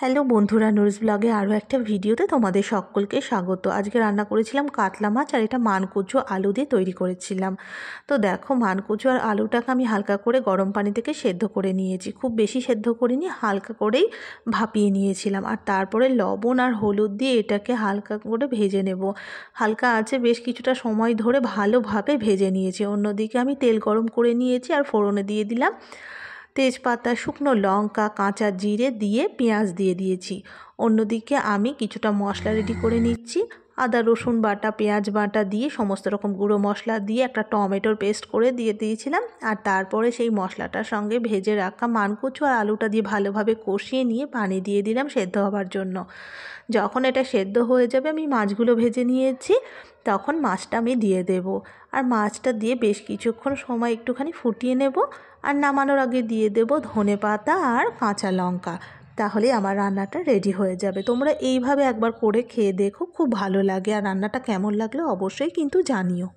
Hello বন্ধুরা, নুরস ব্লগে আরও একটা ভিডিওতে তোমাদের সকলকে স্বাগত। আজকে রান্না করেছিলাম কাতলা মাছ, আর এটা মানকচু আলু দিয়ে তৈরি করেছিলাম। তো দেখো, মানকচু আর আলুটাকে আমি হালকা করে গরম পানি থেকে সেদ্ধ করে নিয়েছি। খুব বেশি সেদ্ধ করিনি, হালকা করেই ভাপিয়ে নিয়েছিলাম। আর তারপরে লবণ আর হলুদ দিয়ে এটাকে হালকা করে ভেজে নেব। হালকা আঁচে বেশ কিছুটা সময় ধরে ভালোভাবে ভেজে নিয়েছি। অন্যদিকে আমি তেল গরম করে নিয়েছি আর ফোড়নে দিয়ে দিলাম তেজপাতা, শুকনো লঙ্কা, কাঁচা জিরে দিয়ে পেঁয়াজ দিয়ে দিয়েছি। অন্যদিকে আমি কিছুটা মশলা রেডি করে নিচ্ছি। আদা রসুন বাটা, পেঁয়াজ বাটা দিয়ে সমস্ত রকম গুঁড়ো মশলা দিয়ে একটা টমেটোর পেস্ট করে দিয়ে দিয়েছিলাম। আর তারপরে সেই মশলাটার সঙ্গে ভেজে রাখা মানকচু আর আলুটা দিয়ে ভালোভাবে কষিয়ে নিয়ে পানি দিয়ে দিলাম সেদ্ধ হবার জন্য। যখন এটা সেদ্ধ হয়ে যাবে, আমি মাছগুলো ভেজে নিয়েছি, তখন মাছটা আমি দিয়ে দেব। আর মাছটা দিয়ে বেশ কিছুক্ষণ সময় একটুখানি ফুটিয়ে নেব। আর নামানোর আগে দিয়ে দেব ধনেপাতা আর কাঁচা লঙ্কা। তাহলে আমার রান্নাটা রেডি হয়ে যাবে। তোমরা এইভাবে একবার করে খেয়ে দেখো, খুব ভালো লাগে। আর রান্নাটা কেমন লাগলো অবশ্যই কিন্তু জানিও।